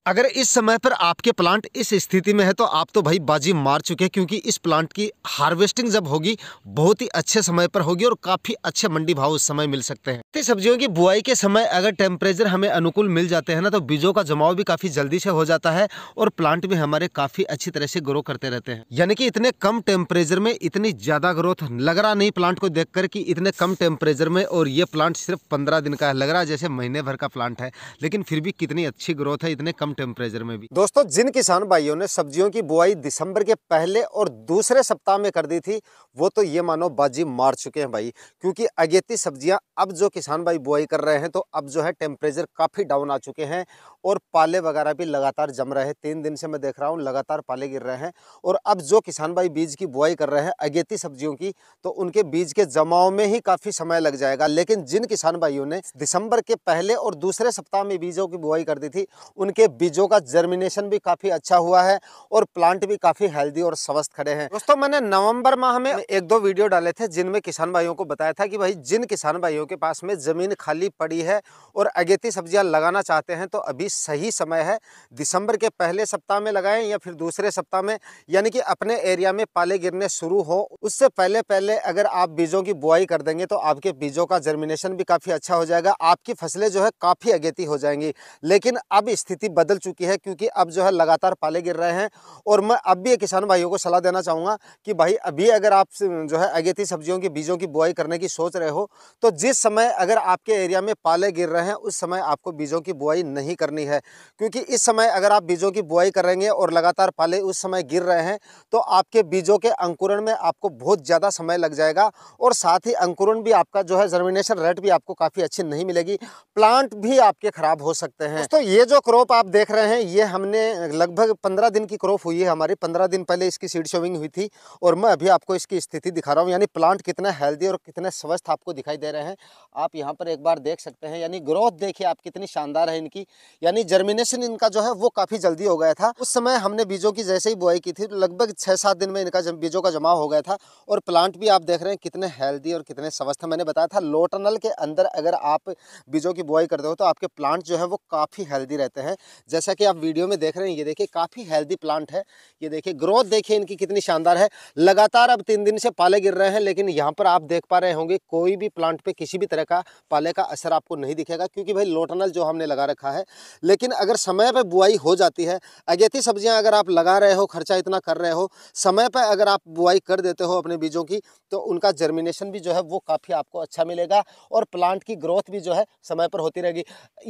अगर इस समय पर आपके प्लांट इस स्थिति में है तो आप तो भाई बाजी मार चुके हैं, क्योंकि इस प्लांट की हार्वेस्टिंग जब होगी बहुत ही अच्छे समय पर होगी और काफ़ी अच्छे मंडी भाव उस समय मिल सकते हैं। तो सब्जियों की बुआई के समय अगर टेम्परेचर हमें अनुकूल मिल जाते हैं ना, तो बीजों का जमाव भी काफ़ी जल्दी से हो जाता है और प्लांट भी हमारे काफ़ी अच्छी तरह से ग्रो करते रहते हैं। यानी कि इतने कम टेम्परेचर में इतनी ज़्यादा ग्रोथ लग रहा नहीं प्लांट को देखकर कि इतने कम टेम्परेचर में, और ये प्लांट सिर्फ 15 दिन का है, लग रहा है जैसे महीने भर का प्लांट है, लेकिन फिर भी कितनी अच्छी ग्रोथ है इतने कम टेम्परेचर में भी। दोस्तों, जिन किसान भाइयों ने सब्जियों की बुआई दिसंबर के पहले और दूसरे सप्ताह में कर दी थी, वो तो ये मानो बाजी मार चुके हैं भाई, क्योंकि अगेती सब्जियां अब जो किसान भाई बुआई कर रहे हैं तो अब जो है टेम्परेचर काफ़ी डाउन आ चुके हैं और पाले वगैरह भी लगातार जम रहे हैं। 3 दिन से मैं देख रहा हूँ लगातार पाले गिर रहे हैं। और अब जो किसान भाई बीज की बुआई कर रहे हैं अगेती सब्जियों की, तो उनके बीज के जमाव में ही काफ़ी समय लग जाएगा। लेकिन जिन किसान भाइयों ने दिसंबर के पहले और दूसरे सप्ताह में बीजों की बुआई कर दी थी, उनके बीजों का जर्मिनेशन भी काफ़ी अच्छा हुआ है और प्लांट भी काफ़ी हेल्दी और स्वस्थ खड़े हैं। दोस्तों, मैंने नवंबर माह में 1-2 वीडियो डाले थे जिनमें किसान भाइयों को बताया था कि भाई जिन किसान भाइयों के पास में ज़मीन खाली पड़ी है और अगेती सब्जियां लगाना चाहते हैं तो अभी सही समय है। दिसंबर के पहले सप्ताह में लगाएं या फिर दूसरे सप्ताह में, यानी कि अपने एरिया में पाले गिरने शुरू हो उससे पहले पहले अगर आप बीजों की बुआई कर देंगे तो आपके बीजों का जर्मिनेशन भी काफ़ी अच्छा हो जाएगा, आपकी फसलें जो है काफ़ी अगेती हो जाएंगी। लेकिन अब स्थिति बदल चुकी है, क्योंकि अब जो है लगातार पाले गिर रहे हैं। और मैं अब भी किसान भाइयों को सलाह देना चाहूँगा कि भाई अभी अगर आप जो है अगेती सब्जियों की बीजों की बुआई करने की सोच रहे हो, तो जिस समय अगर आपके एरिया में पाले गिर रहे हैं उस समय आपको बीजों की बुआई नहीं करनी है। क्योंकि इस समय अगर आप बीजों की बुआई करेंगे और लगातार पाले उस समय गिर रहे हैं तो आपके बीजों के अंकुरण में आपको बहुत ज़्यादा समय लग जाएगा और साथ ही अंकुरण भी आपका जो है जर्मिनेशन रेट भी आपको काफ़ी अच्छी नहीं मिलेगी, प्लांट भी आपके खराब हो सकते हैं। दोस्तों, ये जो क्रॉप आप देख रहे हैं ये हमने लगभग 15 दिन की क्रॉप हुई है हमारी। 15 दिन पहले इसकी सीड शोविंग हुई थी और मैं अभी आपको इसकी स्थिति दिखा रहा हूँ, यानी प्लांट कितना हेल्दी और कितने स्वस्थ आपको दिखाई दे रहे हैं। आप यहाँ पर एक बार देख सकते हैं, यानी ग्रोथ देखिए आप कितनी शानदार है इनकी, यानी जर्मिनेशन इनका जो है वो काफ़ी जल्दी हो गया था। उस समय हमने बीजों की जैसे ही बुआई की थी तो लगभग 6-7 दिन में इनका बीजों का जमाव हो गया था और प्लांट भी आप देख रहे हैं कितने हेल्दी और कितने स्वस्थ है। मैंने बताया था लो टनल के अंदर अगर आप बीजों की बुआई करते हो तो आपके प्लांट जो है वो काफ़ी हेल्दी रहते हैं। जैसा कि आप वीडियो में देख रहे हैं, ये देखिए काफ़ी हेल्दी प्लांट है। ये देखिए ग्रोथ देखिए इनकी कितनी शानदार है। लगातार अब 3 दिन से पाले गिर रहे हैं, लेकिन यहाँ पर आप देख पा रहे होंगे कोई भी प्लांट पे किसी भी तरह का पाले का असर आपको नहीं दिखेगा, क्योंकि भाई लो टनल जो हमने लगा रखा है। लेकिन अगर समय पर बुआई हो जाती है, अगेती सब्जियां अगर आप लगा रहे हो, खर्चा इतना कर रहे हो, समय पर अगर आप बुआई कर देते हो अपने बीजों की, तो उनका जर्मिनेशन भी जो है वो काफ़ी आपको अच्छा मिलेगा और प्लांट की ग्रोथ भी जो है समय पर होती रहेगी।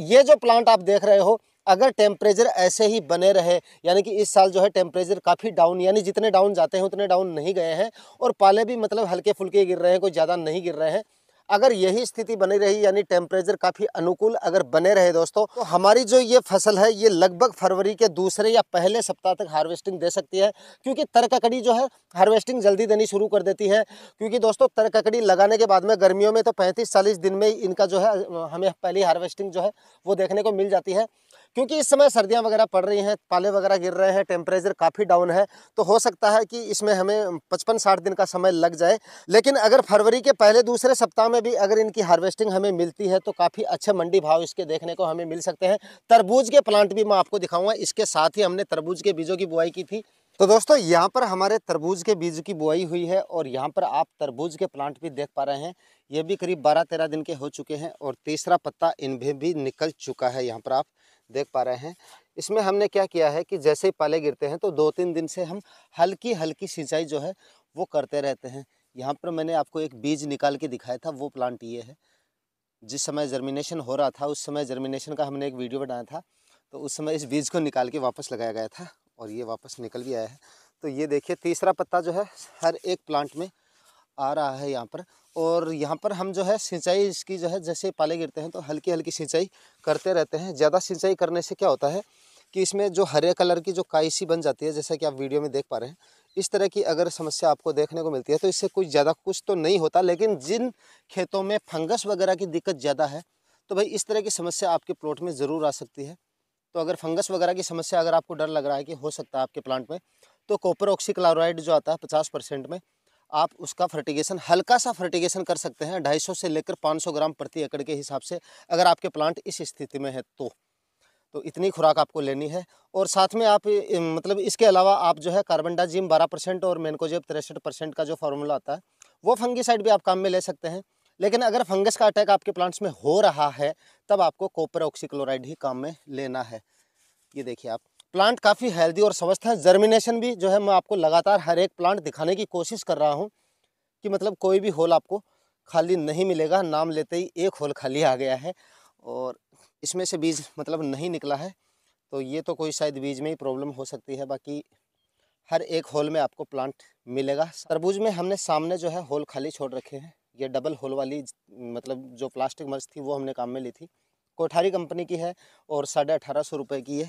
ये जो प्लांट आप देख रहे हो, अगर टेम्परेचर ऐसे ही बने रहे, यानी कि इस साल जो है टेम्परेचर काफ़ी डाउन, यानी जितने डाउन जाते हैं उतने डाउन नहीं गए हैं और पाले भी मतलब हल्के फुल्के गिर रहे हैं, कोई ज़्यादा नहीं गिर रहे हैं। अगर यही स्थिति बनी रही, यानी टेम्परेचर काफ़ी अनुकूल अगर बने रहे दोस्तों, तो हमारी जो ये फसल है ये लगभग फरवरी के दूसरे या पहले सप्ताह तक हार्वेस्टिंग दे सकती है। क्योंकि तरककड़ी जो है हार्वेस्टिंग जल्दी देनी शुरू कर देती है, क्योंकि दोस्तों तरककड़ी लगाने के बाद में गर्मियों में तो 35-40 दिन में ही इनका जो है हमें पहली हार्वेस्टिंग जो है वो देखने को मिल जाती है। क्योंकि इस समय सर्दियां वगैरह पड़ रही हैं, पाले वगैरह गिर रहे हैं, टेम्परेचर काफ़ी डाउन है, तो हो सकता है कि इसमें हमें 55-60 दिन का समय लग जाए। लेकिन अगर फरवरी के पहले दूसरे सप्ताह में भी अगर इनकी हार्वेस्टिंग हमें मिलती है तो काफ़ी अच्छे मंडी भाव इसके देखने को हमें मिल सकते हैं। तरबूज के प्लांट भी मैं आपको दिखाऊंगा, इसके साथ ही हमने तरबूज के बीजों की बुआई की थी। तो दोस्तों, यहाँ पर हमारे तरबूज के बीज की बुआई हुई है और यहाँ पर आप तरबूज के प्लांट भी देख पा रहे हैं। ये भी करीब 12-13 दिन के हो चुके हैं और तीसरा पत्ता इनमें भी निकल चुका है, यहाँ पर आप देख पा रहे हैं। इसमें हमने क्या किया है कि जैसे ही पाले गिरते हैं तो 2-3 दिन से हम हल्की हल्की सिंचाई जो है वो करते रहते हैं। यहाँ पर मैंने आपको एक बीज निकाल के दिखाया था, वो प्लांट ये है। जिस समय जर्मिनेशन हो रहा था उस समय जर्मिनेशन का हमने एक वीडियो बनाया था, तो उस समय इस बीज को निकाल के वापस लगाया गया था और ये वापस निकल भी आया है। तो ये देखिए तीसरा पत्ता जो है हर एक प्लांट में आ रहा है यहाँ पर। और यहाँ पर हम जो है सिंचाई इसकी जो है जैसे पाले गिरते हैं तो हल्की हल्की सिंचाई करते रहते हैं। ज़्यादा सिंचाई करने से क्या होता है कि इसमें जो हरे कलर की जो काई सी बन जाती है, जैसा कि आप वीडियो में देख पा रहे हैं, इस तरह की अगर समस्या आपको देखने को मिलती है तो इससे कुछ ज़्यादा कुछ तो नहीं होता। लेकिन जिन खेतों में फंगस वगैरह की दिक्कत ज़्यादा है तो भाई इस तरह की समस्या आपके प्लॉट में ज़रूर आ सकती है। तो अगर फंगस वगैरह की समस्या अगर आपको डर लग रहा है कि हो सकता है आपके प्लांट में, तो कॉपर ऑक्सीक्लोराइड जो आता है 50% में, आप उसका फर्टिगेशन हल्का सा फर्टिगेशन कर सकते हैं 250 से लेकर 500 ग्राम प्रति एकड़ के हिसाब से, अगर आपके प्लांट इस स्थिति में है तो। तो इतनी खुराक आपको लेनी है। और साथ में आप मतलब इसके अलावा आप जो है कार्बेंडाजिम 12% और मैनकोजेब 63% का जो फार्मूला आता है वो फंगीसाइड भी आप काम में ले सकते हैं। लेकिन अगर फंगस का अटैक आपके प्लांट्स में हो रहा है तब आपको कॉपर ऑक्सीक्लोराइड ही काम में लेना है। ये देखिए आप, प्लांट काफ़ी हेल्दी और स्वस्थ है। जर्मिनेशन भी जो है मैं आपको लगातार हर एक प्लांट दिखाने की कोशिश कर रहा हूँ कि मतलब कोई भी होल आपको खाली नहीं मिलेगा। नाम लेते ही एक होल खाली आ गया है और इसमें से बीज मतलब नहीं निकला है, तो ये तो कोई शायद बीज में ही प्रॉब्लम हो सकती है। बाकी हर एक होल में आपको प्लांट मिलेगा। तरबूज में हमने सामने जो है होल खाली छोड़ रखे हैं। ये डबल होल वाली मतलब जो प्लास्टिक मल्च थी वो हमने काम में ली थी, कोठारी कंपनी की है और 1850 रुपये की ये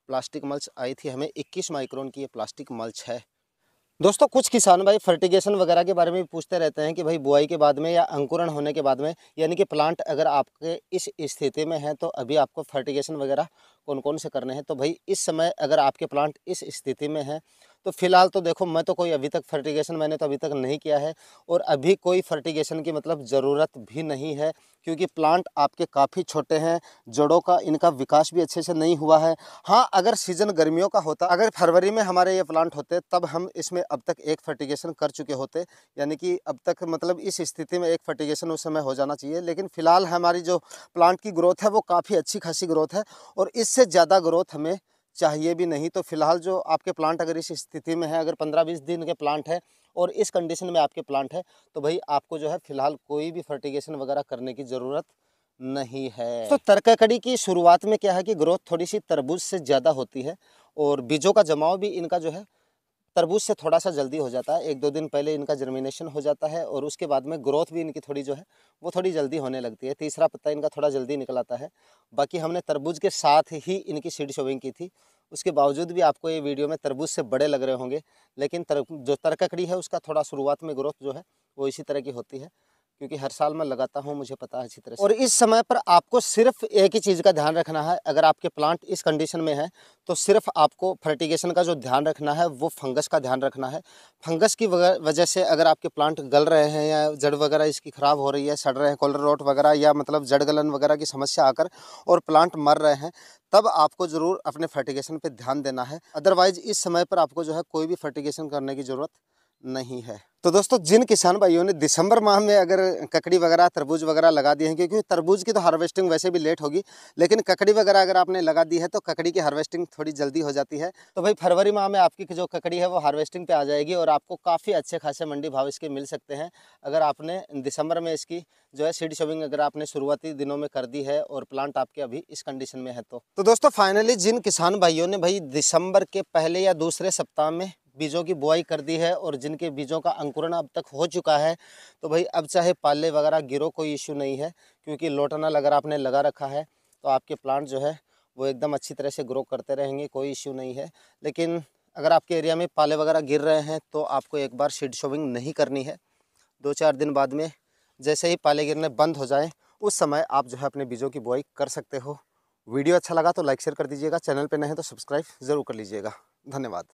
प्लास्टिक मल्च आई थी हमें। 21 माइक्रोन की ये प्लास्टिक मल्च है। दोस्तों कुछ किसान भाई फर्टिगेशन वगैरह के बारे में भी पूछते रहते हैं कि भाई बुआई के बाद में या अंकुरण होने के बाद में, यानी कि प्लांट अगर आपके इस स्थिति में है तो अभी आपको फर्टिगेशन वगैरह कौन कौन से करने हैं। तो भाई इस समय अगर आपके प्लांट इस स्थिति में है तो फिलहाल तो देखो, मैं तो कोई अभी तक फर्टिगेशन मैंने तो अभी तक नहीं किया है और अभी कोई फर्टिगेशन की मतलब ज़रूरत भी नहीं है, क्योंकि प्लांट आपके काफ़ी छोटे हैं, जड़ों का इनका विकास भी अच्छे से नहीं हुआ है। हाँ, अगर सीजन गर्मियों का होता, अगर फरवरी में हमारे ये प्लांट होते तब हम इसमें अब तक एक फर्टिगेशन कर चुके होते, यानी कि अब तक मतलब इस स्थिति में एक फर्टिगेशन उस समय हो जाना चाहिए। लेकिन फिलहाल हमारी जो प्लांट की ग्रोथ है वो काफ़ी अच्छी खासी ग्रोथ है और इससे ज़्यादा ग्रोथ हमें चाहिए भी नहीं। तो फिलहाल जो आपके प्लांट अगर इस स्थिति में है, अगर 15-20 दिन के प्लांट है और इस कंडीशन में आपके प्लांट है, तो भाई आपको जो है फिलहाल कोई भी फर्टिगेशन वगैरह करने की ज़रूरत नहीं है। तो तरककड़ी की शुरुआत में क्या है कि ग्रोथ थोड़ी सी तरबूज से ज़्यादा होती है और बीजों का जमाव भी इनका जो है तरबूज से थोड़ा सा जल्दी हो जाता है। 1-2 दिन पहले इनका जर्मिनेशन हो जाता है और उसके बाद में ग्रोथ भी इनकी थोड़ी जो है वो थोड़ी जल्दी होने लगती है। तीसरा पत्ता इनका थोड़ा जल्दी निकल आता है। बाकी हमने तरबूज के साथ ही इनकी सीड शोविंग की थी, उसके बावजूद भी आपको ये वीडियो में तरबूज से बड़े लग रहे होंगे, लेकिन जो तरककड़ी है उसका थोड़ा शुरुआत में ग्रोथ जो है वो इसी तरह की होती है, क्योंकि हर साल मैं लगाता हूँ, मुझे पता है अच्छी तरह से। और इस समय पर आपको सिर्फ एक ही चीज़ का ध्यान रखना है। अगर आपके प्लांट इस कंडीशन में है तो सिर्फ आपको फर्टिगेशन का जो ध्यान रखना है वो फंगस का ध्यान रखना है। फंगस की वजह से अगर आपके प्लांट गल रहे हैं या जड़ वगैरह इसकी ख़राब हो रही है, सड़ रहे हैं, कॉलर रॉट वगैरह या मतलब जड़ गलन वगैरह की समस्या आकर और प्लांट मर रहे हैं, तब आपको ज़रूर अपने फर्टिगेशन पे ध्यान देना है। अदरवाइज़ इस समय पर आपको जो है कोई भी फर्टिगेशन करने की ज़रूरत नहीं है। तो दोस्तों जिन किसान भाइयों ने दिसंबर माह में अगर ककड़ी वगैरह तरबूज वगैरह लगा दिए हैं, क्योंकि तरबूज की तो हार्वेस्टिंग वैसे भी लेट होगी, लेकिन ककड़ी वगैरह अगर आपने लगा दी है तो ककड़ी की हार्वेस्टिंग थोड़ी जल्दी हो जाती है। तो भाई फरवरी माह में आपकी जो ककड़ी है वो हार्वेस्टिंग पे आ जाएगी और आपको काफ़ी अच्छे खासे मंडी भाव इसके मिल सकते हैं, अगर आपने दिसंबर में इसकी जो है सीड शोविंग अगर आपने शुरुआती दिनों में कर दी है और प्लांट आपके अभी इस कंडीशन में है। तो दोस्तों फाइनली जिन किसान भाइयों ने भाई दिसंबर के पहले या दूसरे सप्ताह में बीजों की बुआई कर दी है और जिनके बीजों का अंकुरण अब तक हो चुका है, तो भाई अब चाहे पाले वगैरह गिरो कोई इशू नहीं है, क्योंकि लोटनल अगर आपने लगा रखा है तो आपके प्लांट जो है वो एकदम अच्छी तरह से ग्रो करते रहेंगे, कोई इशू नहीं है। लेकिन अगर आपके एरिया में पाले वगैरह गिर रहे हैं तो आपको एक बार सीड शोविंग नहीं करनी है। 2-4 दिन बाद में जैसे ही पाले गिरने बंद हो जाए उस समय आप जो है अपने बीजों की बुआई कर सकते हो। वीडियो अच्छा लगा तो लाइक शेयर कर दीजिएगा, चैनल पर नए हैं तो सब्सक्राइब ज़रूर कर लीजिएगा। धन्यवाद।